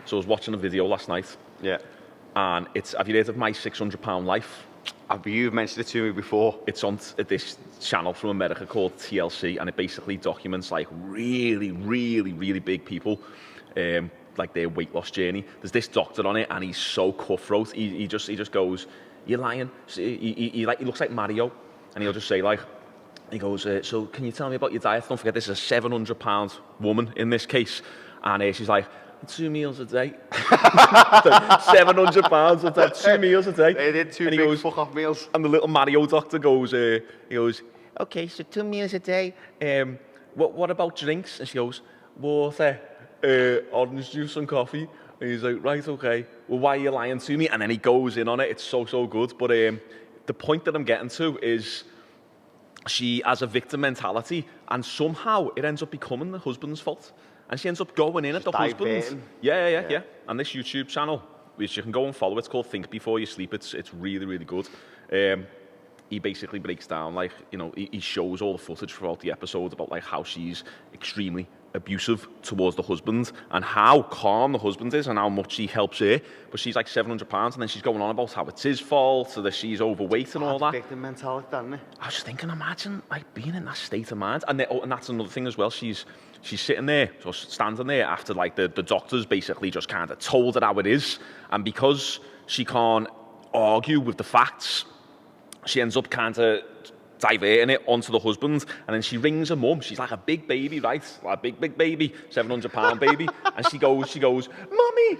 So I was watching a video last night. Yeah. And have you heard of My £600 Life? You've mentioned it to me before. It's on this channel from America called TLC, and it basically documents like really, really, really big people, like their weight loss journey. There's this doctor on it, and he's so cutthroat. He just goes, "You're lying." He looks like Mario, and he'll just say like, he goes, "So can you tell me about your diet? Don't forget this is a £700 woman in this case," and she's like, 2 meals a day. £700 a day, 2 meals a day. They did two big fuck-off meals. And the little Mario doctor goes, he goes, "Okay, so 2 meals a day. What about drinks?" And she goes, "Water, orange juice and coffee." And he's like, "Right, okay. Well, why are you lying to me?" And then he goes in on it. It's so good. But the point that I'm getting to is she has a victim mentality, and somehow it ends up becoming the husband's fault. And she ends up going in at the husband. Yeah. And this YouTube channel, which you can go and follow, it's called Think Before You Sleep. It's really, really good. He basically breaks down, like, you know, he shows all the footage throughout the episode about like how she's extremely abusive towards the husband and how calm the husband is and how much he helps her. But she's like £700, and then she's going on about how it's his fault, so that she's overweight and all that. Victim mentality, isn't it? I was just thinking, imagine like being in that state of mind. And that's another thing as well. She's sitting there, so standing there after like the doctors basically just kind of told her how it is, and because she can't argue with the facts, she ends up kind of diverting it onto the husband, and then she rings her mum. She's like a big baby, right? Like a big baby, £700 baby, and she goes, "Mummy,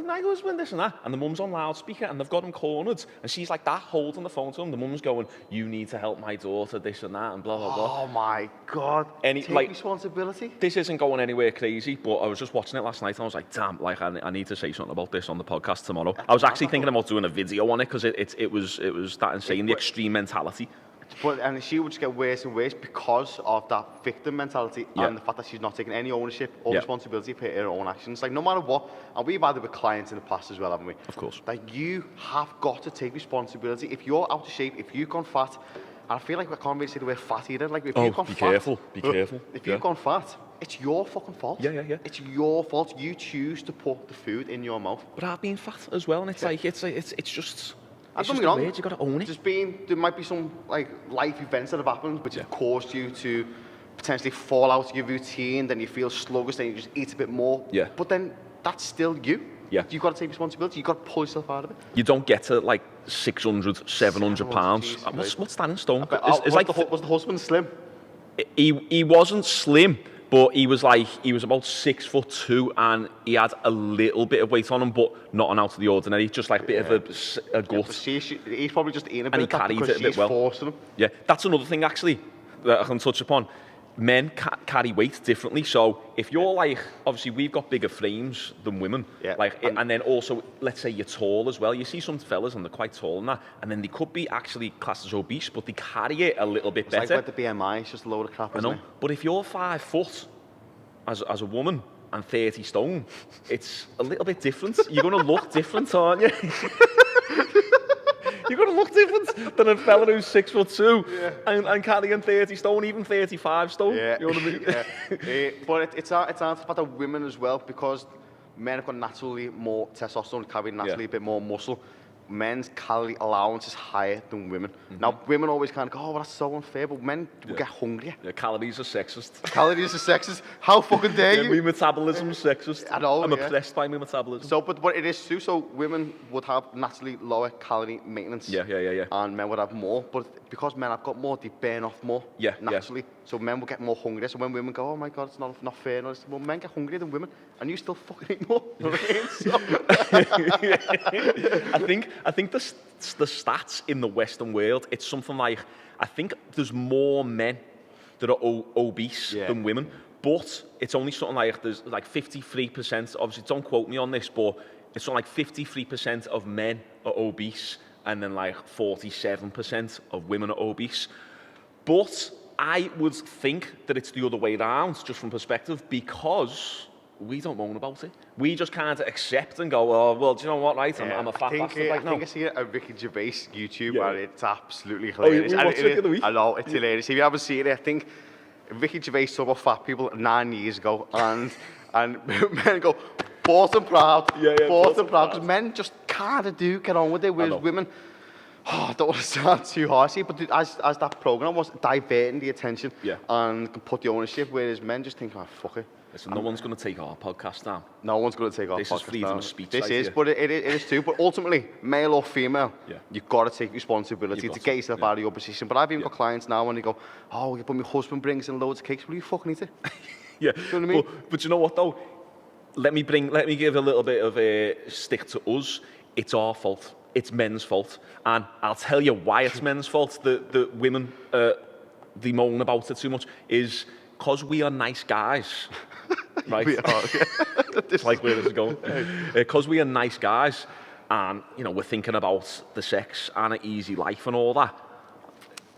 my husband, this and that," and the mum's on loudspeaker, and they've got him cornered, and she's like that, holding the phone to him. The mum's going, "You need to help my daughter, this and that, and blah blah blah." Oh my God! Take responsibility. This isn't going anywhere crazy, but I was just watching it last night, and I was like, "Damn, like I need to say something about this on the podcast tomorrow." I was actually thinking about doing a video on it because it was that insane, the extreme mentality. And she would just get worse and worse because of that victim mentality and the fact that she's not taking any ownership or responsibility for her own actions. Like, no matter what, and we've had it with clients in the past as well, haven't we? Of course. Like, you have got to take responsibility. If you're out of shape, if you've gone fat, and I feel like I can't really say the word fat either. Like, if you've gone fat, be careful. If you've gone fat, it's your fucking fault. Yeah. It's your fault. You choose to put the food in your mouth. But I've been fat as well, and it's like it's just. It's just wrong. Weird. You got to own it. There might be some like life events that have happened which have caused you to potentially fall out of your routine. Then you feel sluggish. Then you just eat a bit more. Yeah. But then that's still you. Yeah. You've got to take responsibility. You've got to pull yourself out of it. You don't get to like £600, £700. What's that in stone? Was the husband slim? He wasn't slim. But he was about 6'2", and he had a little bit of weight on him, but not out of the ordinary. Just like a bit of a gut. Yeah, he's probably just eating a bit and he carried it a bit well. Forcing him. Yeah, that's another thing actually that I can touch upon. Men carry weight differently. So if you're like, obviously we've got bigger frames than women. Yeah. And then also, let's say you're tall as well. You see some fellas and they're quite tall and that, and then they could be actually classed as obese, but they carry it a little bit better. It's like with the BMI, it's just a load of crap, isn't it? But if you're 5 foot as a woman and 30 stone, it's a little bit different. You're going to look different, aren't you? You're going to look different than a fella who's 6'2" and carrying 30 stone, even 35 stone. Yeah. You know what I mean? But it's the fact that women as well, because men have got naturally more testosterone, carry naturally a bit more muscle. Men's calorie allowance is higher than women. Now, women always kind of go, "Oh, well, that's so unfair," but men will get hungrier. Yeah, calories are sexist. Calories are sexist. How fucking dare you? My metabolism is sexist. I know, I'm oppressed by my metabolism. So, but it is true. So women would have naturally lower calorie maintenance. Yeah. And men would have more. But because men have got more, they burn off more naturally. Yeah. So men will get more hungry. So when women go, "Oh my God, it's not fair," well, men get hungrier than women, and you still fucking eat more. You know what I mean? I think the stats in the Western world, it's something like, I think there's more men that are obese than women, but it's only something like, there's like 53%, obviously don't quote me on this, but it's something like 53% of men are obese, and then like 47% of women are obese. But I would think that it's the other way around, just from perspective, because we don't moan about it. We just kind of accept and go, "Oh, well, do you know what, right? I'm a fat bastard right now." I think I see a Ricky Gervais YouTube and it's absolutely hilarious. Oh, you watch Rick of the Week? I know, it's hilarious. If you haven't seen it, I think Ricky Gervais talked about fat people 9 years ago, and men go, bought and proud, bought and proud, because men just kind of do get on with it, whereas women, I don't want to sound too harsh here, but as that program was diverting the attention and can put the ownership, whereas men just think, oh, fuck it. Listen, no one's going to take our podcast down. No one's going to take our podcast down. This is freedom of speech. This is, but it is too. But ultimately, male or female, you've got to take responsibility to get yourself out of your position. But I've even got clients now when they go, oh, but my husband brings in loads of cakes. Well, you fucking eat it. Yeah. You know what I mean? But you know what though? Let me give a little bit of a stick to us. It's our fault. It's men's fault. And I'll tell you why it's men's fault. The women, they moan about it too much, is because we are nice guys. Right? We are, It's like where this is going. Because we are nice guys and, you know, we're thinking about the sex and an easy life and all that.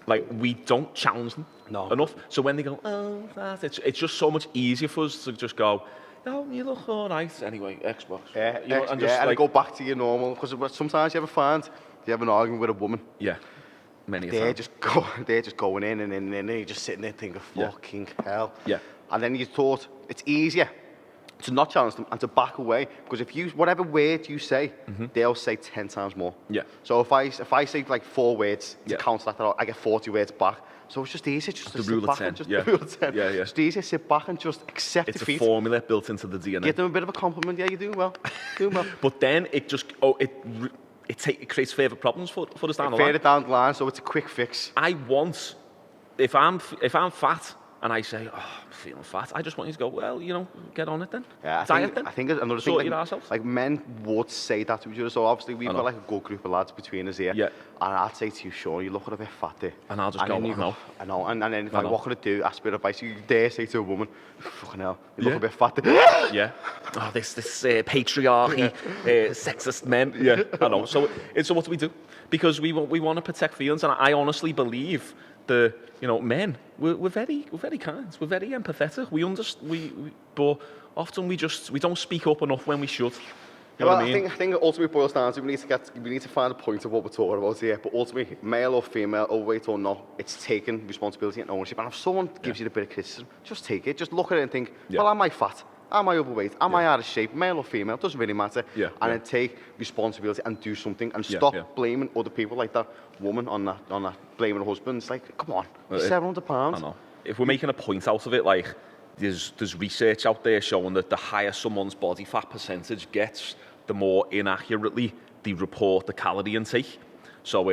Like, we don't challenge them enough. So when they go, oh, that, it's just so much easier for us to just go, oh, you look all right. Anyway, Xbox. Yeah, you know, and just and go back to your normal. Because sometimes you ever find you have an argument with a woman. Yeah, many they're times. They're just going in and you're just sitting there thinking, fucking hell. Yeah. And then you thought it's easier to not challenge them and to back away, because if you, whatever word you say, they'll say 10 times more. Yeah. So if I say like 4 words to counteract that, I get 40 words back. So it's just easier just to sit back and just the rule of 10. Yeah. It's easier to sit back and just accept defeat. It's a formula built into the DNA. Give them a bit of a compliment. Yeah, you're doing well. Doing well. But then it just it creates further problems for us down the line. Further down the line, so it's a quick fix. I want, if I'm fat and I say, oh, I'm feeling fat, I just want you to go, well, you know, get on it then. Yeah, I think another thing, like men would say that to each other. So obviously we've got like a good group of lads between us here. Yeah. And I'd say to you, Sean, you're looking a bit fat there. And I'll just go, I know. And then if what could I do? Ask a bit of advice. You dare say to a woman, fucking hell, you look a bit fat there. Yeah. Oh, this patriarchy, sexist men. Yeah. I know. So what do we do? Because we want to protect feelings, and I honestly believe men, we're very kind, we're very empathetic. But often we don't speak up enough when we should. You know what I mean? I think ultimately it boils down to we need to find a point of what we're talking about here. But ultimately, male or female, overweight or not, it's taking responsibility and ownership. And if someone gives you a bit of criticism, just take it. Just look at it and think, well, am I fat? Am I overweight? Am I out of shape? Male or female? Doesn't really matter. And then take responsibility and do something and stop blaming other people, like that woman on that blaming her husband. It's like, come on, £700. I know. If we're making a point out of it, like there's research out there showing that the higher someone's body fat percentage gets, the more inaccurately they report the calorie intake. So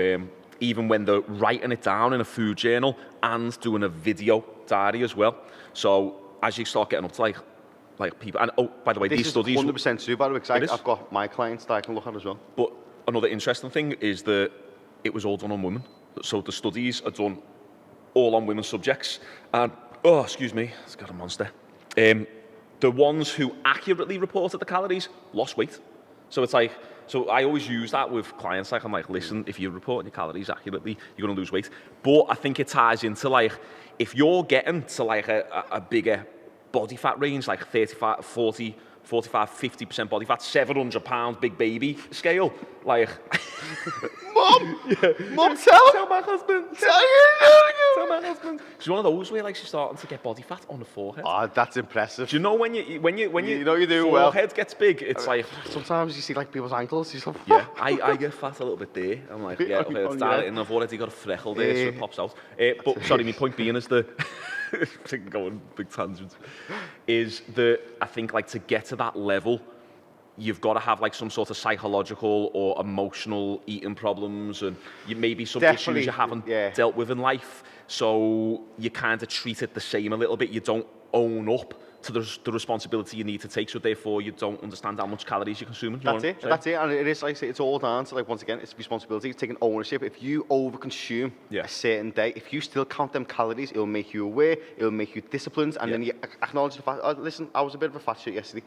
even when they're writing it down in a food journal and doing a video diary as well. So as you start getting up to like people, and by the way, these studies 100% true, by the way, because I've got my clients that I can look at as well. But another interesting thing is that it was all done on women. So the studies are done all on women's subjects, and excuse me, it's got a monster. The ones who accurately reported the calories lost weight. So it's like, so I always use that with clients. Like I'm like, listen, if you're reporting your calories accurately, you're going to lose weight. But I think it ties into like, if you're getting to like a bigger body fat range, like 35, 40, 45, 50% body fat, 700 pounds, big baby scale, like... Mom! Mom, tell my husband! Tell my husband! She's one of those where like she's starting to get body fat on the forehead. Oh, that's impressive. Do you know when you do well, forehead gets big, it's like... Sometimes you see like people's ankles, you're like... Yeah, I get fat a little bit there. I'm like, yeah, okay, it's dialed in, I've already got a freckle there, so it pops out. But sorry, my point being is the... going big tangents, is that I think like to get to that level, you've got to have like some sort of psychological or emotional eating problems, and maybe some issues you haven't dealt with in life. So you kind of treat it the same a little bit. You don't own up to the responsibility you need to take, so therefore you don't understand how much calories you're consuming. That's it, and it is, like I say, it's all down to, like, once again, it's responsibility, it's taking ownership. If you overconsume a certain day, if you still count them calories, it'll make you aware, it'll make you disciplined, and then you acknowledge the fact, listen, I was a bit of a fat shit yesterday.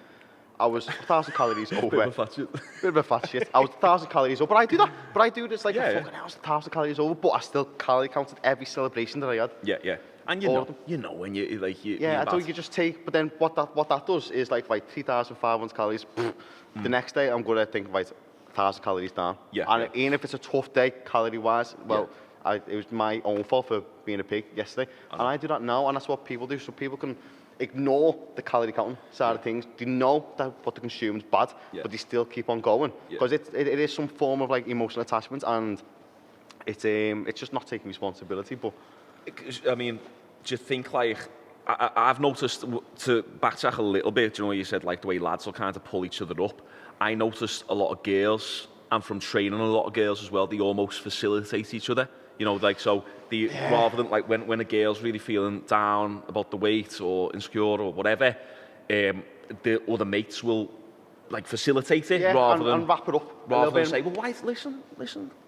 I was 1,000 calories over. Bit of a fat shit. Bit of a fat shit. I was 1,000 calories over, but I do that. But I do this like, fucking I was 1,000 calories over, but I still calorie counted every celebration that I had. Yeah. And you know when you like you. Yeah, I thought you just take. But then what that does is like 3,500 calories. The next day I'm gonna think 1,000 calories down. Yeah. And even if it's a tough day calorie wise, it was my own fault for being a pig yesterday. And I do that now, and that's what people do. So people can ignore the calorie counting side of things. They know that what they consume is bad, but they still keep on going because it is some form of like emotional attachment, and it's just not taking responsibility. But I mean, do you think like I've noticed, to backtrack a little bit, you know, you said like the way lads will kind of pull each other up. I noticed a lot of girls, and from training a lot of girls as well, they almost facilitate each other. You know, like, so rather than like when a girl's really feeling down about the weight or insecure or whatever, the other mates will like facilitate it rather than and wrap it up. Rather than say, well, why? Listen.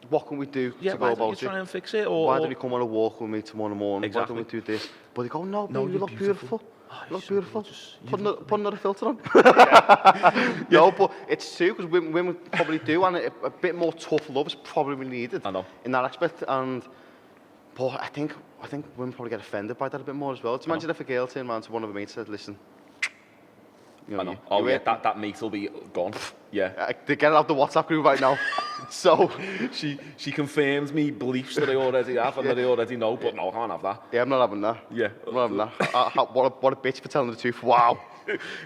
What can we do to go about it? Why don't you try and fix it? Or why don't you come on a walk with me tomorrow morning? Exactly. Why don't we do this? But they go, no, babe, you look beautiful. You look beautiful. Put another filter on. No, but it's true because women probably do, and a bit more tough love is probably needed. I know. In that aspect, but I think women probably get offended by that a bit more as well. Just imagine if a girl turned around to one of her mates and said, listen. You know, I know. That mate will be gone. Yeah. They get out the WhatsApp group right now. So she confirms me beliefs that I already have and that I already know, but no, I can't have that. Yeah, I'm not having that. Yeah. I'm not having that. What a bitch for telling the truth. Wow.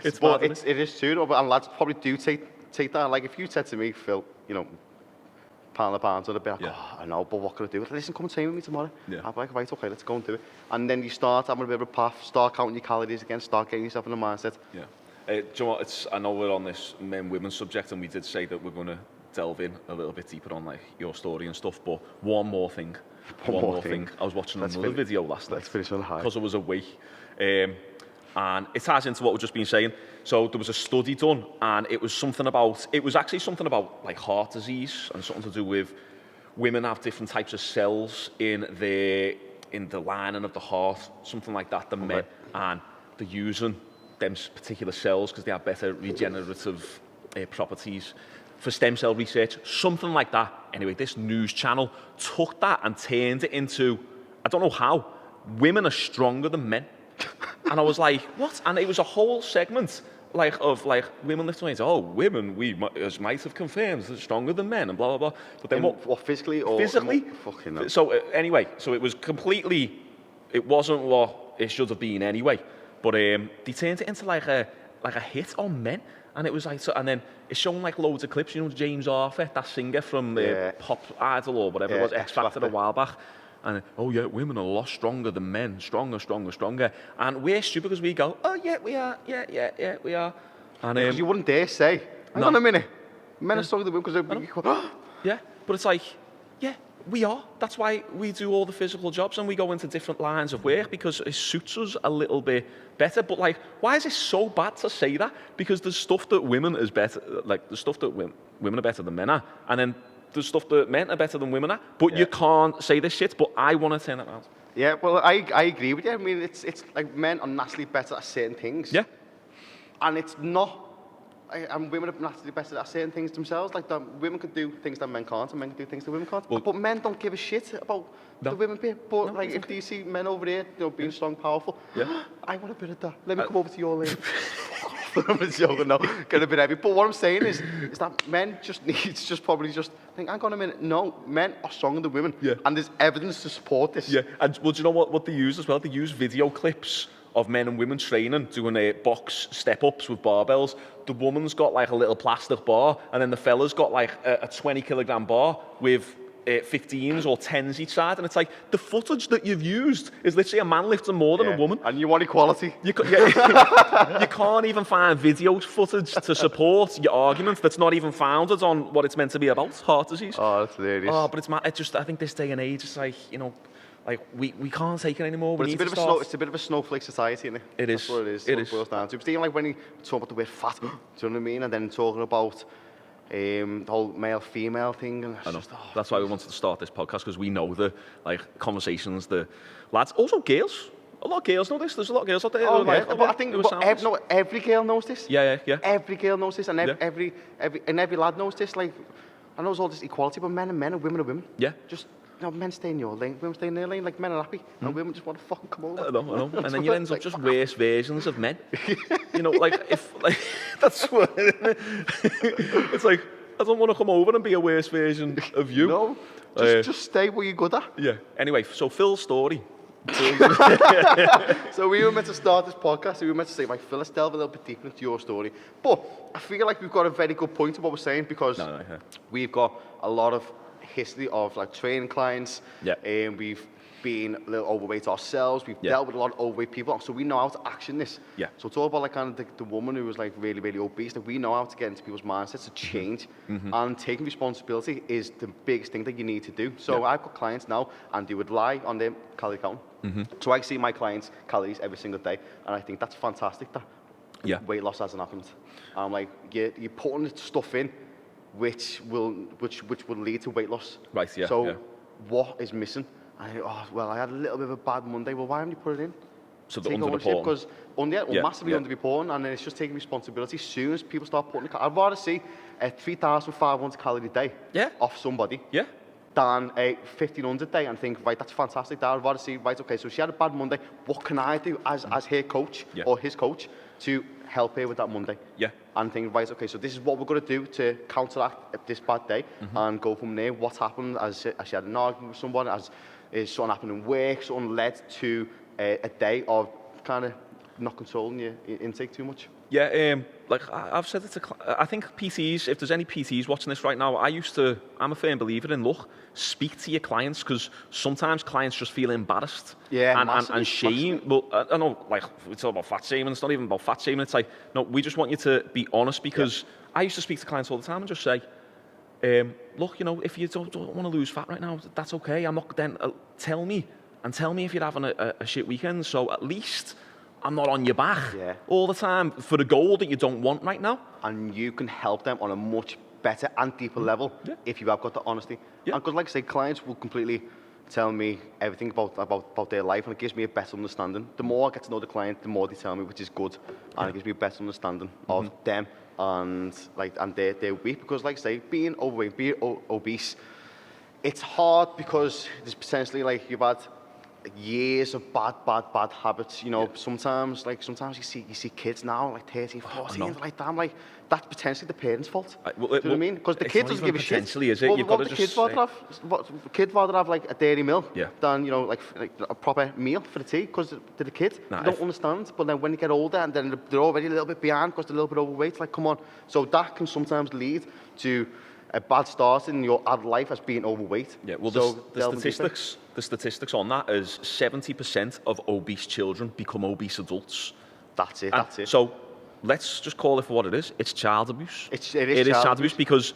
It is true, and lads probably do take that. Like if you said to me, Phil, you know, pound I'd be like, oh, I know, but what can I do? Listen, come and train with me tomorrow. Yeah. I'd be like, right, okay, let's go and do it. And then you start having a bit of a path, start counting your calories again, start getting yourself in the mindset. Yeah. Do you know what, I know we're on this men-women subject, and we did say that we're going to delve in a little bit deeper on like your story and stuff, but one more thing. I was watching another video last night. Let's finish on a high. Because I was away. And it ties into what we've just been saying. So there was a study done, and it was actually something about like heart disease and something to do with women have different types of cells in the lining of the heart, something like that, than men, and they're using them particular cells because they have better regenerative properties for stem cell research, something like that. Anyway, this news channel took that and turned it into, I don't know how, women are stronger than men. And I was like, what? And it was a whole segment of women lifting weights. Oh, women, as might have confirmed, are stronger than men and blah, blah, blah. But then what physically or... Physically. Fucking hell. So anyway, so it was completely, it wasn't what it should have been anyway. But they turned it into like a hit on men, and it was like, so, and then it's shown like loads of clips. You know, James Arthur, that singer from Pop Idol or whatever it was, X Factor a while back, and women are a lot stronger than men, stronger. And we're stupid because we go, oh yeah, we are, yeah, we are. And because you wouldn't dare say, hang on a minute, men are stronger than women because they're... Yeah, but it's like, yeah. We are. That's why we do all the physical jobs and we go into different lines of work because it suits us a little bit better. But like, why is it so bad to say that? Because there's stuff that women is better, like the stuff that women are better than men are, and then there's stuff that men are better than women are. But you can't say this shit. But I want to turn it around. Yeah, well, I agree with you. I mean, it's like men are naturally better at certain things. Yeah. And it's not. And women are naturally better at certain things themselves. Like women can do things that men can't, and men can do things that women can't. But men don't give a shit about the women bit. But like, if you see men over here, you know, being strong, powerful, I want a bit of that. Let me come over to your lane. I'm just joking now, get a bit heavy. But what I'm saying is that men probably think, hang on a minute. No, men are stronger than women, and there's evidence to support this. Yeah, and well, do you know what they use as well? They use video clips of men and women training, doing box step-ups with barbells. The woman's got like a little plastic bar, and then the fella's got like a 20-kilogram bar with 15s or 10s each side. And it's like, the footage that you've used is literally a man lifting more than a woman. And you want equality. You can't even find video footage to support your argument that's not even founded on what it's meant to be about, heart disease. Oh, that's hilarious. Oh, but I think this day and age, it's like, you know, like we can't take it anymore. But it's a bit of a snowflake society, isn't it? It is. That's what it is. It boils down to. It's like when you talk about the word fat, do you know what I mean? And then talking about the whole male-female thing. And I know. That's why we wanted to start this podcast, because we know the conversations, the lads, also girls. A lot of girls know this. There's a lot of girls out there. Oh, yeah. But I think every girl knows this. Yeah. Every girl knows this, and every lad knows this. Like, I know there's all this equality, but men are men and women are women. Yeah. Just. No, men stay in your lane, women stay in their lane. Like, men are happy, and women just want to fucking come over. I know. And then you end up just worse versions of men. You know, like, if, like, that's what, it's like, don't want to come over and be a worse version of you. No, just stay where you're good at. Yeah. Anyway, so Phil's story. So we were meant to start this podcast, we were meant to say, like, Phil, let's delve a little bit deeper into your story. But I feel like we've got a very good point to what we're saying, because we've got a lot of history of like training clients, and we've been a little overweight ourselves, we've dealt with a lot of overweight people, so we know how to action this. So it's all about like kind of the woman who was like really, really obese, that we know how to get into people's mindsets to change, and taking responsibility is the biggest thing that you need to do. So I've got clients now, and they would lie on their calorie count. So I see my clients' calories every single day, and I think that's fantastic that weight loss hasn't happened. I'm like, you're putting stuff in which will lead to weight loss. Right, So what is missing? I had a little bit of a bad Monday. Well, why haven't you put it in? So the underreporting. Because massively underreporting, and then it's just taking responsibility. As soon as people start putting I'd rather see a 3,500 calorie day off somebody than a 1,500 day and think, right, that's fantastic. I'd rather see, right, okay, so she had a bad Monday. What can I do as her coach or his coach to help her with that Monday? And think, right, okay, so this is what we're going to do to counteract this bad day and go from there. What's happened? As she had an argument with someone, is something happened in work, something led to a day of kind of not controlling your intake too much. Like I've said it to, I think PTs, if there's any PTs watching this right now, I'm a firm believer in, speak to your clients, because sometimes clients just feel embarrassed and shame. Well, I know, like, it's all about fat shaming. It's not even about fat shaming. It's like, no, we just want you to be honest, because I used to speak to clients all the time and just say, look, you know, if you don't want to lose fat right now, that's okay. I'm not, then tell me if you're having a shit weekend, so at least I'm not on your back all the time for the goal that you don't want right now. And you can help them on a much better and deeper level if you have got the honesty. And because, like I say, clients will completely tell me everything about their life, and it gives me a better understanding. The more I get to know the client, the more they tell me, which is good, and it gives me a better understanding of them and their weight. Because, like I say, being overweight, being obese, it's hard because there's potentially, like, you've had years of bad habits, you know. Sometimes you see kids now, like 13, 14, like that. I'm like, that's potentially the parents' fault. Do you know what I mean? Because the kids doesn't give a shit. Potentially, is it? You've got to just kids rather have like a dairy milk than, you know, like a proper meal for the tea, because to the kid, they don't understand. But then when they get older, and then they're already a little bit behind because they're a little bit overweight, like, come on. So that can sometimes lead to a bad start in your adult life as being overweight. The statistics on that is 70% of obese children become obese adults. That's it. So let's just call it for what it is. It's child abuse. It is child abuse, because,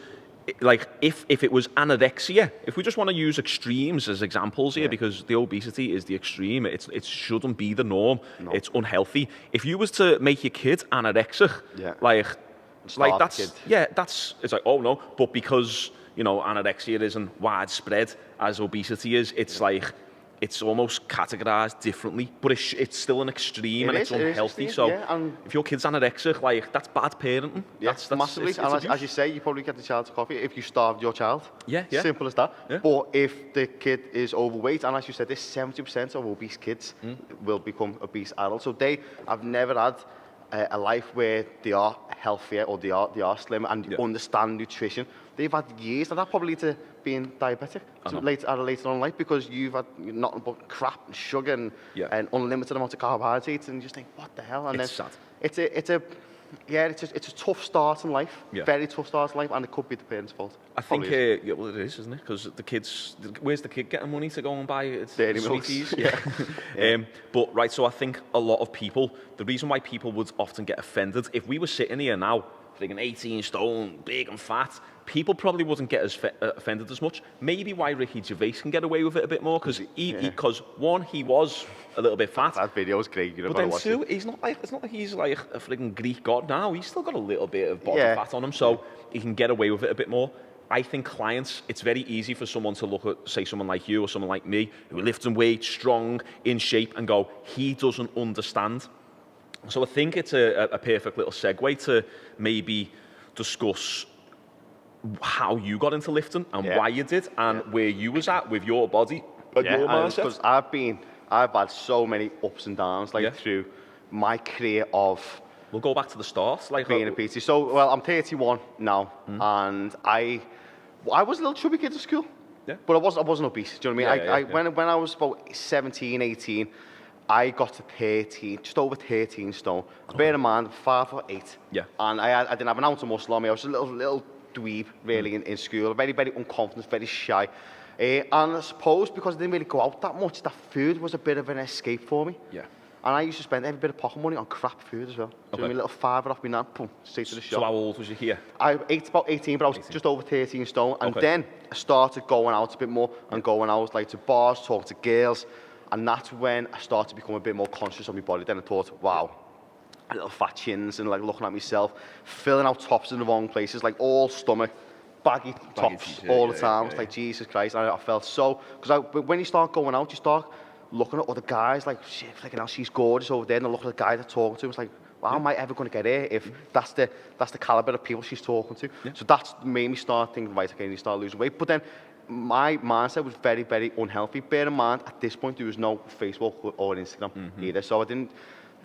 like, if it was anorexia, if we just want to use extremes as examples here, because the obesity is the extreme, it shouldn't be the norm. No. It's unhealthy. If you was to make your kid anorexic, it's like, oh no, but because, you know, anorexia isn't widespread as obesity is, it's like, it's almost categorized differently, but it's still an extreme, and it's unhealthy. So if your kid's anorexic, like, that's bad parenting. That's massively. And as you say, you probably get the child to coffee if you starved your child. Simple as that. But if the kid is overweight, and as you said, this 70% of obese kids will become obese adults. So they have never had a life where they are healthier, or they are slim and understand nutrition. They've had years, and that probably leads to being diabetic later on in life, because you've had nothing but crap and sugar and unlimited amounts of carbohydrates, and you just think, what the hell? And it's sad. It's a tough start in life, very tough start in life, and it could be the parents' fault. I think, well, it is, isn't it? Because the kids, where's the kid getting money to go and buy sweeties? But right, so I think a lot of people, the reason why people would often get offended, if we were sitting here now, freaking 18 stone, big and fat, people probably wouldn't get as offended as much. Maybe why Ricky Gervais can get away with it a bit more, because one, he was a little bit fat. That video was great. But then two, it's not like he's like a freaking Greek god now. He's still got a little bit of body fat on him, so he can get away with it a bit more. I think clients, it's very easy for someone to look at, say, someone like you or someone like me, who are lifting weight, strong, in shape, and go, he doesn't understand. So I think it's a perfect little segue to maybe discuss how you got into lifting and why you did, and where you was at with your body and your mindset. Because I've had so many ups and downs, like through my career of We'll go back to the start. Like being a PT. So, well, I'm 31 now, and I was a little chubby kid at school. Yeah. But I wasn't obese. Do you know what I mean? Yeah. When I was about 17, 18, I got to 13, just over 13 stone. Bear in mind, I'm 5'8". Yeah. And I didn't have an ounce of muscle on me. I was a little dweeb, really, in school. Very, very unconfident, very shy. And I suppose because I didn't really go out that much, that food was a bit of an escape for me. Yeah. And I used to spend every bit of pocket money on crap food as well. So a little fiver off me nan, boom, straight to the shop. So how old was you here? I ate about 18, but I was just over 13 stone. And then I started going out a bit more and going out like to bars, talk to girls. And that's when I started to become a bit more conscious of my body. Then I thought, wow, little fat chins and like looking at myself, filling out tops in the wrong places, like all stomach, baggy tops all the time. It's like, Jesus Christ. And I felt so, because when you start going out, you start looking at other guys like, shit, freaking hell, she's gorgeous over there. And I look at the guy they're talking to, it's like, well, how am I ever going to get here if that's the caliber of people she's talking to? Yeah. So that's made me start thinking, right, okay, you start losing weight. But then my mindset was very, very unhealthy. Bear in mind, at this point, there was no Facebook or Instagram either. So I didn't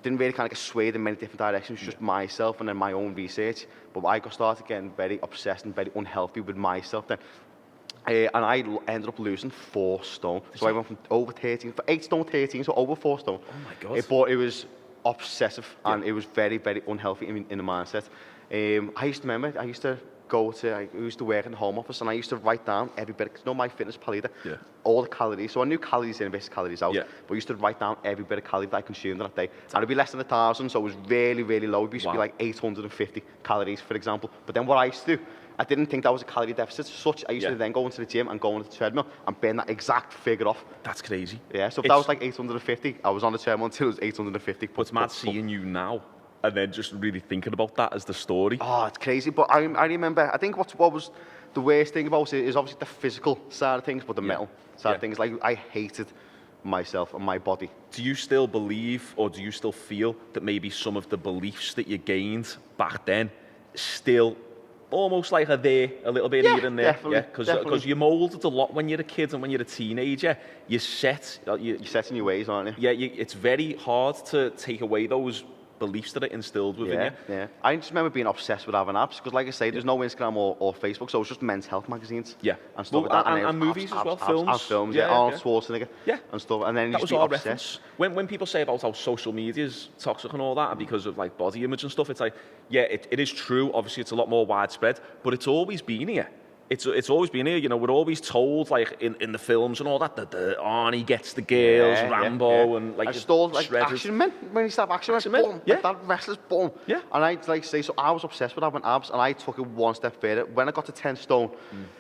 really kind of get swayed in many different directions, just myself and then my own research. But I started getting very obsessed and very unhealthy with myself then. And I ended up losing 4 stone. So I went from over 13, 8 stone 13, so over 4 stone. Oh my God. But it was obsessive and it was very, very unhealthy in the mindset. I used to work in the home office and I used to write down every bit, because my fitness pal leader, all the calories. So I knew calories in versus calories out, but I used to write down every bit of calories that I consumed that day. And it'd be less than 1,000, so it was really, really low. It used to be like 850 calories, for example. But then what I used to do, I didn't think that was a calorie deficit as such. I used to then go into the gym and go on the treadmill and burn that exact figure off. That's crazy. Yeah, so if that was like 850, I was on the treadmill until it was 850. But it's mad seeing you now and then just really thinking about that as the story. Oh, it's crazy. But I remember, I think what was the worst thing about it is obviously the physical side of things, but the mental side of things. Like, I hated myself and my body. Do you still believe, or do you still feel that maybe some of the beliefs that you gained back then still almost like are there a little bit here and there? Definitely, Because you're moulded a lot when you're a kid and when you're a teenager. You're set in your ways, aren't you? Yeah, it's very hard to take away those beliefs that are instilled within you. Yeah. I just remember being obsessed with having apps, because like I say, there's no Instagram or Facebook, so it was just men's health magazines. Yeah. And stuff like that. And movies as well, films. And films, Arnold Schwarzenegger. Yeah. And stuff. And then that you was just our be reference. When people say about how social media is toxic and all that, and because of like body image and stuff, it's like, yeah, it is true. Obviously, it's a lot more widespread, but it's always been here. It's always been here, you know. We're always told, like in the films and all that the Arnie gets the girls, Rambo, and like I stole like shredders. action men when you start action men, boom, like that wrestler's boom. Yeah. And I like say, so I was obsessed with having abs, and I took it one step further. When I got to 10 stone,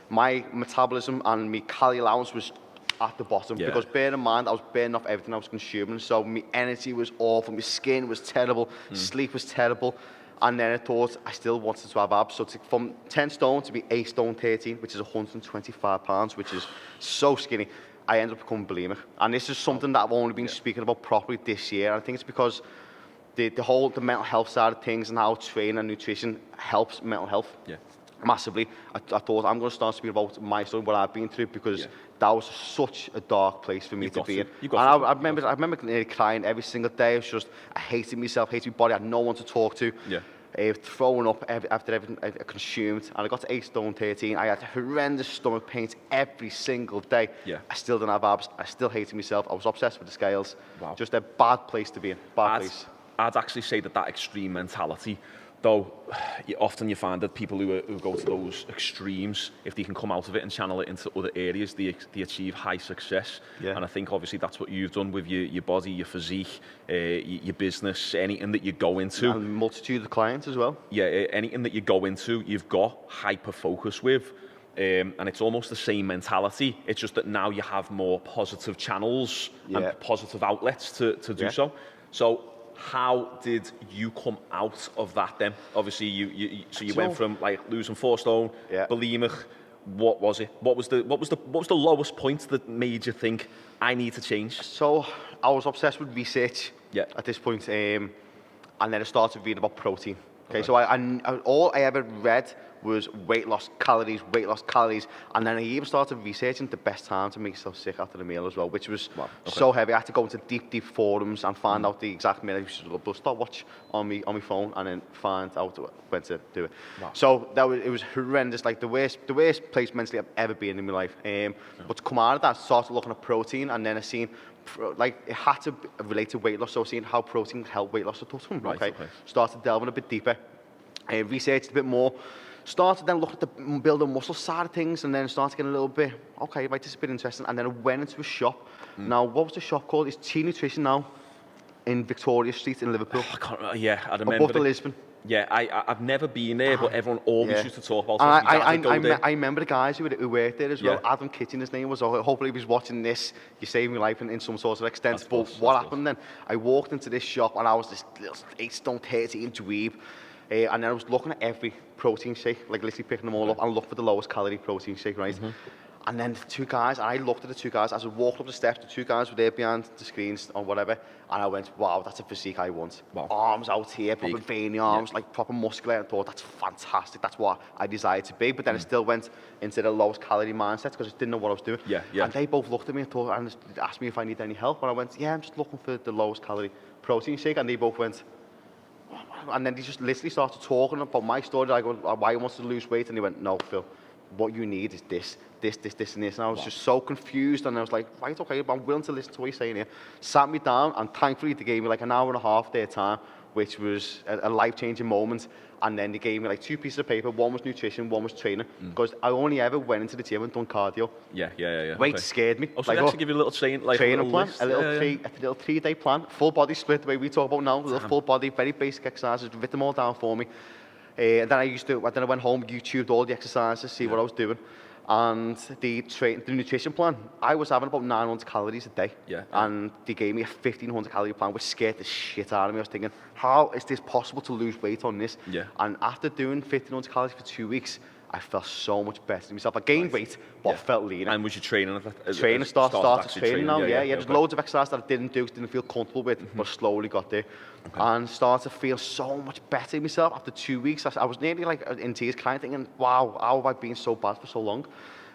my metabolism and my calorie allowance was at the bottom, because bear in mind, I was burning off everything I was consuming, so my energy was awful, my skin was terrible, sleep was terrible. And then I thought I still wanted to have abs. So from 10 stone to be 8 stone 13, which is 125 pounds, which is so skinny, I ended up becoming bulimic. And this is something that I've only been speaking about properly this year. And I think it's because the mental health side of things and how training and nutrition helps mental health massively. I thought I'm going to start speaking about my story, what I've been through, because that was such a dark place for me to be in. And I remember nearly crying every single day. It was just, I hated myself, hated my body, I had no one to talk to. Throwing up after everything I consumed. And I got to 8 stone 13. I had horrendous stomach pains every single day. I still didn't have abs. I still hated myself. I was obsessed with the scales. Wow. Just a bad place to be in. Place. I'd actually say that extreme mentality, though, often you find that people who go to those extremes, if they can come out of it and channel it into other areas, they achieve high success. And I think obviously that's what you've done with your body, your physique, your business, anything that you go into. And a multitude of clients as well. Yeah, anything that you go into, you've got hyper focus with. And it's almost the same mentality. It's just that now you have more positive channels and positive outlets to do so. So how did you come out of that then? Obviously, you went from like losing 4 stone, bulimic. What was it? What was the lowest point that made you think I need to change? So I was obsessed with research at this point, and then I started reading about protein. Okay, so all I ever read was weight loss calories, and then I even started researching the best time to make yourself sick after the meal as well, which was so heavy. I had to go into deep forums and find out the exact meal. I used to do a stopwatch on my phone and then find out when to do it. So it was horrendous, like the worst place mentally I've ever been in my life. But to come out of that, I started looking at protein, and then I seen like it had to relate to weight loss. So seeing how protein could help weight loss, I thought, okay. Started delving a bit deeper, researched a bit more. Started then looking at the building muscle side of things, and then started getting a little bit, okay, right, this is a bit interesting. And then I went into a shop. Now, what was the shop called? It's T Nutrition now, in Victoria Street in Liverpool. I remember. Above the Lisbon. Yeah, I've never been there, but everyone always used to talk about it. I remember the guys who worked there as well. Yeah. Adam Kitchen, his name was. Hopefully he was watching this. You saved my life in some sort of extent. But what happened then? I walked into this shop and I was this little 8 stone 13 dweeb. And then I was looking at every protein shake, like literally picking them all up, and look for the lowest calorie protein shake, right? And then the two guys, and I looked at the two guys, as I walked up the steps, the two guys were there behind the screens or whatever, and I went, wow, that's a physique I want. Wow. Arms out here, proper veiny arms, like proper muscular. I thought, that's fantastic, that's what I desired to be. But then I still went into the lowest calorie mindset because I didn't know what I was doing. And they both looked at me and asked me if I needed any help, and I went, yeah, I'm just looking for the lowest calorie protein shake, and they both went, and then they just literally started talking about my story, like why he wants to lose weight, and he went, no, Phil, what you need is this, and this. And I was just so confused, and I was like, right, okay, I'm willing to listen to what you're saying here. Sat me down, and thankfully they gave me like an hour and a half their time, which was a life-changing moment. And then they gave me like 2 pieces of paper. One was nutrition, one was training. Because I only ever went into the gym and done cardio. Yeah. Weight scared me. Oh, so like, they actually give you a little training plan, list. a little 3-day plan, full body split, the way we talk about now, a little full body, very basic exercises, written them all down for me. And then I went home, YouTubed all the exercises, see what I was doing. And the nutrition plan, I was having about 900 calories a day. And they gave me a 1,500 calorie plan, which scared the shit out of me. I was thinking, how is this possible to lose weight on this? And after doing 1,500 calories for 2 weeks, I felt so much better to myself. I gained weight, but I felt leaner. And was you training? Started training now, There's loads of exercise that I didn't do, didn't feel comfortable with, but slowly got there. And started to feel so much better in myself. After 2 weeks, I was nearly like in tears, kind of thinking, wow, how have I been so bad for so long?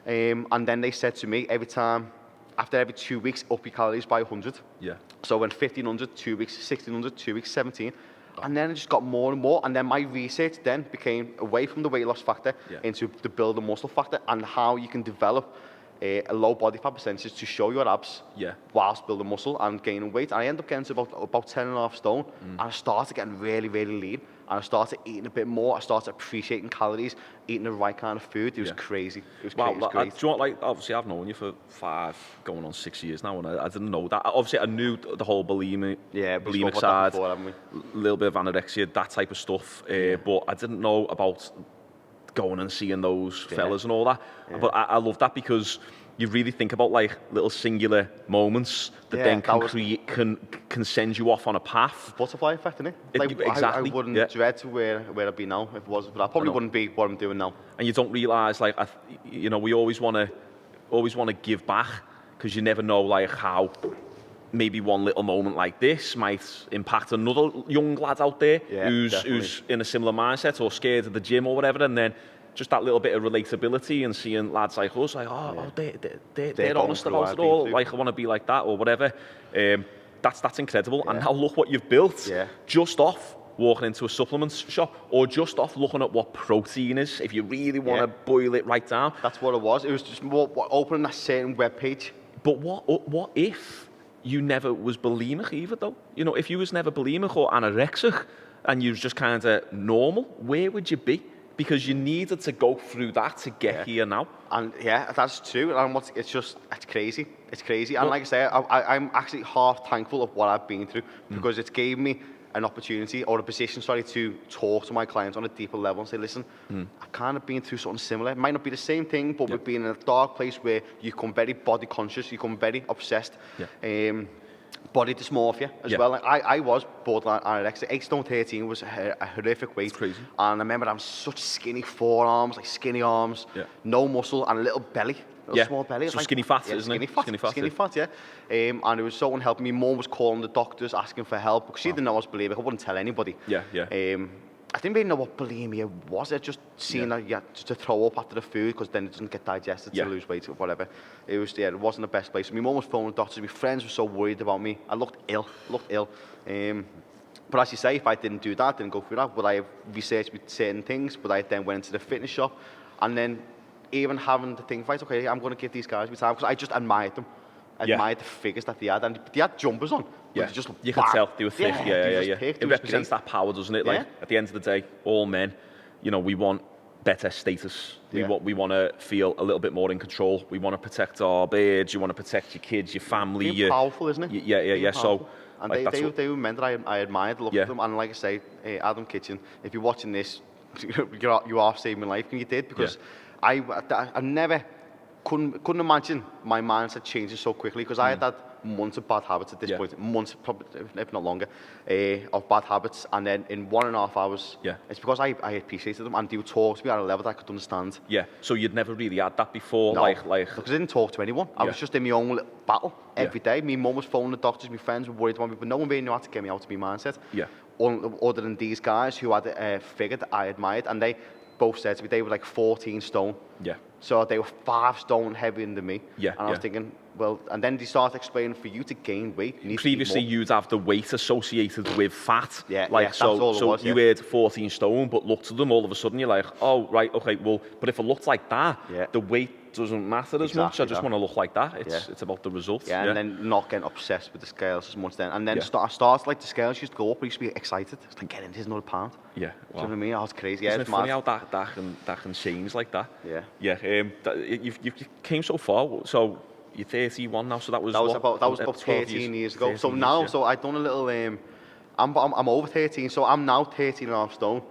And then they said to me, after every 2 weeks, up your calories by 100. So I went 1,500, 2 weeks, 1,600, 2 weeks, 17. And then it just got more and more. And then my research then became away from the weight loss factor into the build and muscle factor, and how you can develop a low body fat percentage to show your abs whilst building muscle and gaining weight. And I ended up getting to about 10.5 stone. And I started getting really, really lean. And I started eating a bit more. I started appreciating calories, eating the right kind of food. It was crazy. It was great. Do you know what, like, obviously I've known you for 5, going on 6 years now, and I didn't know that. Obviously I knew the whole bulimic side, a little bit of anorexia, that type of stuff, but I didn't know about going and seeing those fellas and all that. But I love that, because you really think about like little singular moments that then can send you off on a path. Butterfly effect, isn't it? Like, exactly. I wouldn't dread to where I'd be now if it wasn't for that. I probably wouldn't be what I'm doing now. And you don't realise, like, we always want to give back, because you never know like how maybe one little moment like this might impact another young lad out there who's in a similar mindset or scared of the gym or whatever, and then just that little bit of relatability and seeing lads like us, like, they're honest about it all, like, I want to be like that or whatever. That's incredible. And now look what you've built just off walking into a supplements shop, or just off looking at what protein is, if you really want to boil it right down. That's what it was. It was just more opening a certain web page. But what if you never was bulimic either, though? You know, if you was never bulimic or anorexic and you was just kind of normal, where would you be? Because you needed to go through that to get here now. And that's true. And it's crazy. It's crazy. And like I say, I'm actually half thankful of what I've been through, because it's gave me an opportunity or a position, to talk to my clients on a deeper level and say, listen, I've kind of been through something similar. It might not be the same thing, but we've been in a dark place where you become very body conscious, you become very obsessed. Body dysmorphia as well. Like, I was borderline anorexic. 8 stone 13 was a horrific weight. It's crazy. And I remember having such skinny forearms, like skinny arms, no muscle, and a little belly. Small belly. So like, skinny fat, isn't it? Skinny fat, and it was so unhelpful. My mum was calling the doctors, asking for help, because she didn't know I was bulimic. I wouldn't tell anybody. I didn't really know what bulimia was. I just seen that you had to throw up after the food because then it doesn't get digested to lose weight or whatever. It was, it wasn't the best place. My mum was phoning doctors. My friends were so worried about me. I looked ill. But as you say, if I didn't do that, didn't go through that, would I have researched with certain things? Would I then went into the fitness shop? And then even having the thing, right, okay, I'm going to give these guys my time because I just admired them. I admired the figures that they had. And they had jumpers on. Yeah, just you could tell they were thick. Yeah. Thick. It represents that power, doesn't it? Like at the end of the day, all men, you know, we want better status. We want to feel a little bit more in control. We want to protect our birds. You want to protect your kids, your family. Being powerful, isn't it? Yeah. Powerful. So, and like, they were men that I admired, loved them. And like I say, Adam Kitchen, if you're watching this, you are saving my life, and you did, because I never couldn't imagine my mindset changing so quickly, because I had had months of bad habits at this point, months, probably, if not longer, of bad habits, and then in 1.5 hours, it's because I appreciated them, and they would talk to me at a level that I could understand. Yeah, so you'd never really had that before? No, like because I didn't talk to anyone. I was just in my own little battle every day. My mum was phoning the doctors, my friends were worried about me, but no one really knew how to get me out of my mindset. Other than these guys who had a figure that I admired, and they both said to me they were like 14 stone. So they were 5 stone heavier than me. And I was thinking, well, and then they started explaining, for you to gain weight, you need previously to eat more. You'd have the weight associated with fat. So you weighed 14 stone, but looked at them, all of a sudden you're like, oh, right, okay, well, but if it looked like that, the weight doesn't matter as much. I just want to look like that. It's about the results. And then not getting obsessed with the scales as much then. And then I started, like, the scales used to go up, I used to be excited. It's like, here's another pound. Do you know what I mean? Oh, it's crazy. Isn't it funny how that can change like that? You've came so far, so you're 31 now, so that was about 13 years ago. So now, so I've done a little, I'm over 13, so I'm now 13.5 stone.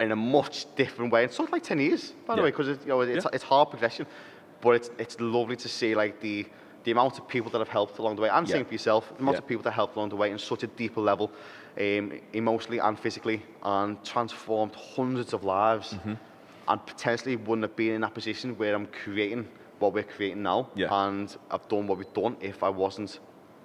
In a much different way. It's sort of like 10 years, by the way, because it's hard progression, but it's lovely to see, like, the amount of people that have helped along the way, and same for yourself, the amount of people that helped along the way in such a deeper level, emotionally and physically, and transformed hundreds of lives, and potentially wouldn't have been in that position where I'm creating what we're creating now, and I've done what we've done if I wasn't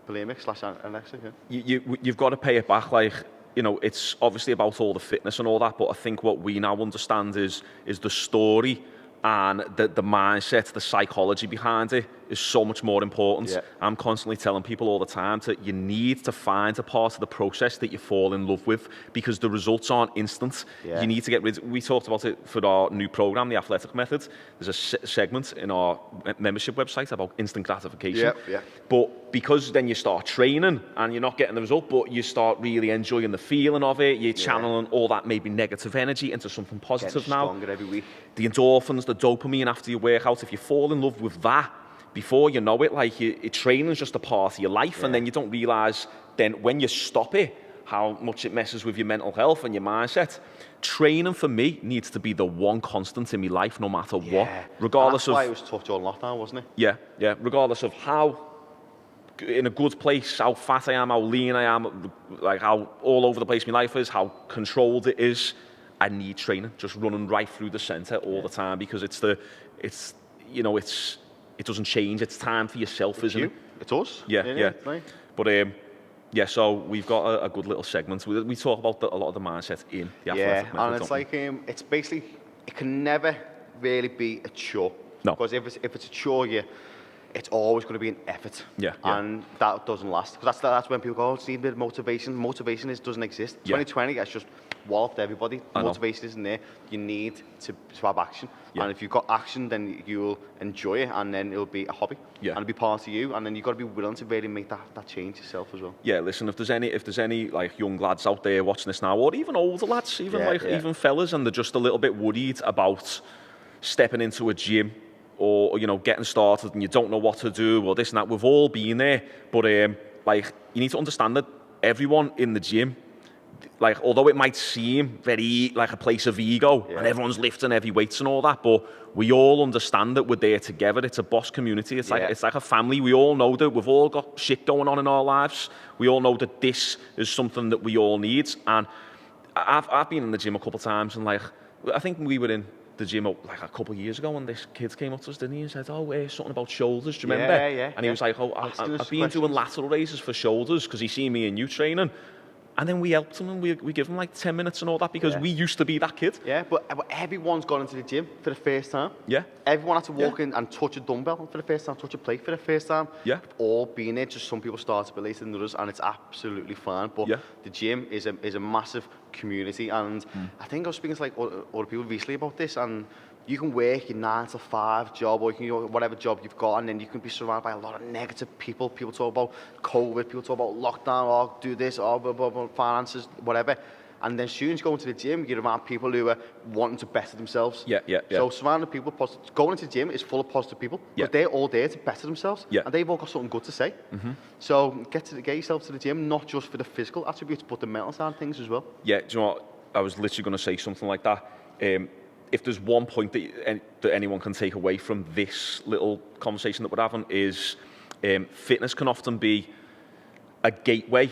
bulimic / anorexic. You've got to pay it back, like, you know, it's obviously about all the fitness and all that, but I think what we now understand is the story and the mindset, the psychology behind it is so much more important. I'm constantly telling people all the time that you need to find a part of the process that you fall in love with, because the results aren't instant. You need to get rid. We talked about it for our new program, the Athletic Method. There's a segment in our membership website about instant gratification. But because then you start training and you're not getting the result, but you start really enjoying the feeling of it, you're channeling all that maybe negative energy into something positive now. Stronger every week. The endorphins, the dopamine after your workout, if you fall in love with that, before you know it, like, training's just a part of your life, and then you don't realise then when you stop it, how much it messes with your mental health and your mindset. Training for me needs to be the one constant in my life, no matter what, regardless of. That's why it was tough during lockdown, wasn't it? Yeah. Regardless of how in a good place, how fat I am, how lean I am, like how all over the place my life is, how controlled it is. I need training, just running right through the centre all the time, because it doesn't change. It's time for yourself, isn't it? It's us. Right. But so we've got a good little segment. We talk about a lot of the mindset in the Athletic Method. And it's like, it's basically, it can never really be a chore. No. Because if it's a chore, it's always going to be an effort. And that doesn't last. Because that's when people go, oh, it's need a bit of motivation. Motivation doesn't exist. 2020, it's just walloped everybody. Motivation isn't there. You need to have action. And if you've got action, then you'll enjoy it, and then it'll be a hobby. And it'll be part of you, and then you've got to be willing to really make that change yourself as well. Listen, if there's any like young lads out there watching this now, or even older lads, even fellas, and they're just a little bit worried about stepping into a gym, or, you know, getting started and you don't know what to do, or this and that. We've all been there, but like, you need to understand that everyone in the gym, like, although it might seem very like a place of ego and everyone's lifting heavy weights and all that, but we all understand that we're there together. It's a boss community. It's like a family. We all know that we've all got shit going on in our lives. We all know that this is something that we all need. And I've been in the gym a couple of times, and like, I think we were in the gym like a couple of years ago, when this kid came up to us, didn't he, and said, something about shoulders, do you remember? And he was like, I've been doing lateral raises for shoulders, because he's seen me in you training. And then we helped them and we give them like 10 minutes and all that because we used to be that kid. Yeah, but everyone's gone into the gym for the first time. Yeah. Everyone had to walk in and touch a dumbbell for the first time, touch a plate for the first time. Yeah. We've all been there, just some people start a bit later than others, and it's absolutely fine. But the gym is a massive community, and I think I was speaking to like other people recently about this, and you can work your 9 to 5 job, or you can do whatever job you've got, and then you can be surrounded by a lot of negative people. People talk about COVID, people talk about lockdown, or do this, or blah, blah, blah, finances, whatever. And then as soon as you go into the gym, you're around people who are wanting to better themselves. Yeah. So surrounding people, going into the gym is full of positive people, but they're all there to better themselves, and they've all got something good to say. So get yourself to the gym, not just for the physical attributes, but the mental side of things as well. Yeah, do you know what? I was literally going to say something like that. If there's one point that anyone can take away from this little conversation that we're having is fitness can often be a gateway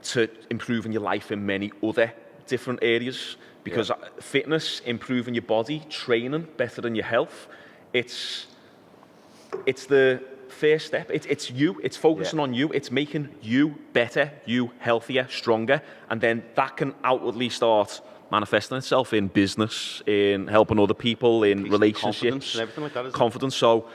to improving your life in many other different areas, because fitness, improving your body, training, bettering your health, it's the first step. It's you. It's focusing on you. It's making you better, you healthier, stronger, and then that can outwardly start manifesting itself in business, in helping other people, in relationships, confidence and everything like that. Confidence. So,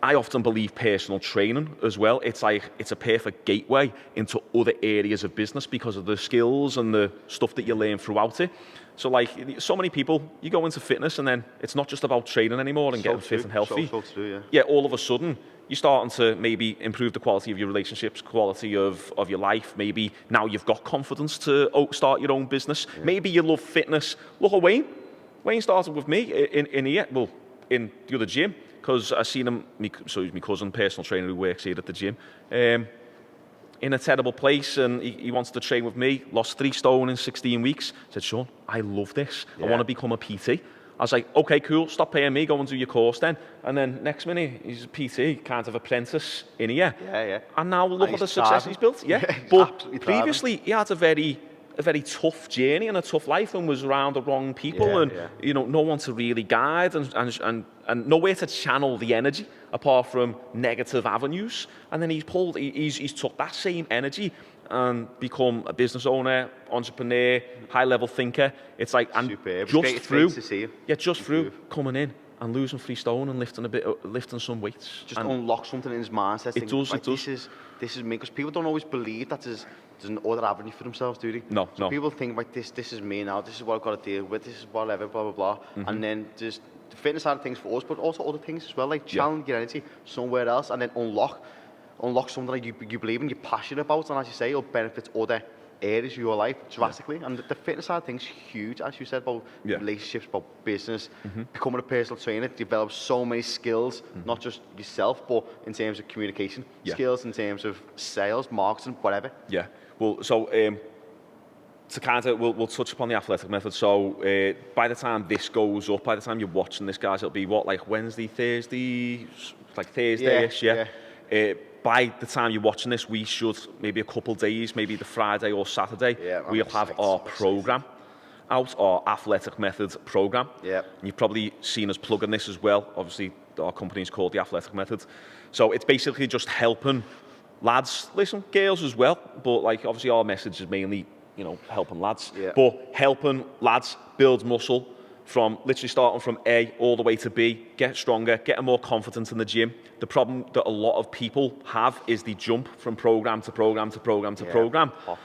I often believe personal training as well. It's a perfect gateway into other areas of business because of the skills and the stuff that you learn throughout it. So so many people, you go into fitness and then it's not just about training anymore and getting fit and healthy. So true, yeah, all of a sudden, you're starting to maybe improve the quality of your relationships, quality of your life. Maybe now you've got confidence to start your own business. Yeah. Maybe you love fitness. Look at Wayne. Wayne started with me in here, in the other gym, because I seen him, so he's my cousin, personal trainer who works here at the gym, in a terrible place, and he wants to train with me, lost 3 stone in 16 weeks. I said, Sean, I love this. I want to become a PT. I was like, okay, cool, stop paying me, go and do your course then. And then next minute, he's a PT, kind of apprentice in here. Yeah. And now look at the success he's built. Yeah, but previously he had a very tough journey and a tough life and was around the wrong people no one to really guide and nowhere to channel the energy apart from negative avenues. And then he's took that same energy and become a business owner, entrepreneur, high-level thinker. It's like, and superb. Just through coming in and losing 3 stone and lifting some weights. Just unlock something in his mindset. It does. This is me, because people don't always believe that there's an other avenue for themselves, do they? No. People think like this is me now, this is what I've got to deal with, this is whatever, blah, blah, blah. And then there's the fitness side of things for us, but also other things as well, like challenge your energy somewhere else and then unlock something that you believe in, you're passionate about, and as you say, it'll benefit other areas of your life drastically. And the fitness side of things is huge, as you said, about relationships, about business, becoming a personal trainer, develop so many skills, not just yourself, but in terms of communication skills, in terms of sales, marketing, whatever. Yeah. Well, so to kind of, we'll touch upon the athletic method. So by the time this goes up, by the time you're watching this, guys, it'll be like Wednesday, Thursday, like Thursday-ish, by the time you're watching this, we should, maybe a couple days, maybe the Friday or Saturday, we'll have our program out, our athletic method program. Yeah. And you've probably seen us plugging this as well. Obviously, our company's called the Athletic Method. So it's basically just helping lads, listen, girls as well, but obviously our message is mainly, helping lads. Yeah. But helping lads build muscle from literally starting from A all the way to B, get stronger, getting more confidence in the gym. The problem that a lot of people have is they jump from program to program to program to program. Oh.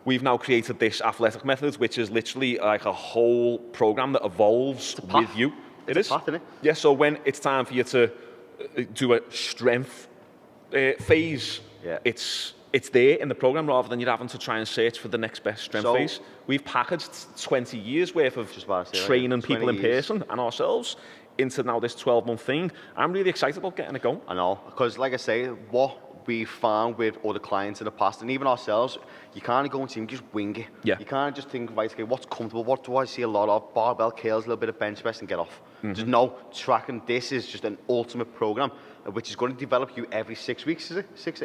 We've now created this athletic method, which is literally like a whole program that evolves with you. It's a path, isn't it? Yeah, so when it's time for you to do a strength phase, it's there in the program rather than you having to try and search for the next best strength phase. We've packaged 20 years worth of training people in person and ourselves into now this 12-month thing. I'm really excited about getting it going. I know, because like I say, what we found with other clients in the past and even ourselves, you can't go into and just wing it. Yeah. You can't just think, right, okay, what's comfortable, what do I see a lot of? Barbell curls, a little bit of bench press and get off. There's no tracking. This is just an ultimate program. which is going to develop you every 6 weeks, is it? 6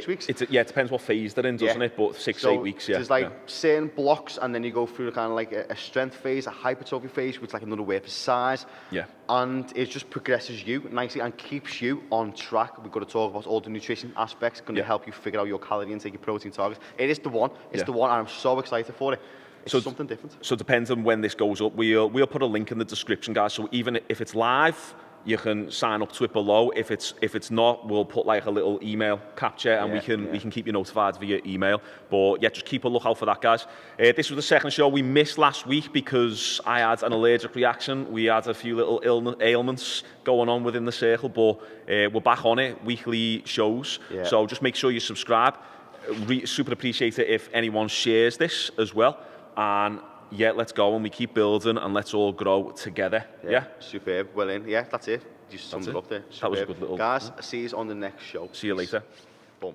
weeks? It depends what phase they're in, doesn't it? But 6 to 8 weeks, yeah. There's like certain blocks, and then you go through kind of like a strength phase, a hypertrophy phase, which is like another way for size. Yeah. And it just progresses you nicely and keeps you on track. We've got to talk about all the nutrition aspects, going to help you figure out your calorie intake, your protein targets. It is the one. It's the one, and I'm so excited for it. It's something different. So it depends on when this goes up. We'll put a link in the description, guys. So even if it's live, you can sign up to it below. If it's not, we'll put like a little email capture, and we can keep you notified via email. But yeah, just keep a lookout for that, guys. This was the second show we missed last week because I had an allergic reaction. We had a few little ailments going on within the circle, but we're back on it, weekly shows. Yeah. So just make sure you subscribe. Super appreciate it if anyone shares this as well. And yeah, let's go, and we keep building, and let's all grow together. Yeah? Superb. Well in. Yeah, that's it. Just summed it up there. Superb. That was a good little... Guys, see you on the next show. See you later. Boom.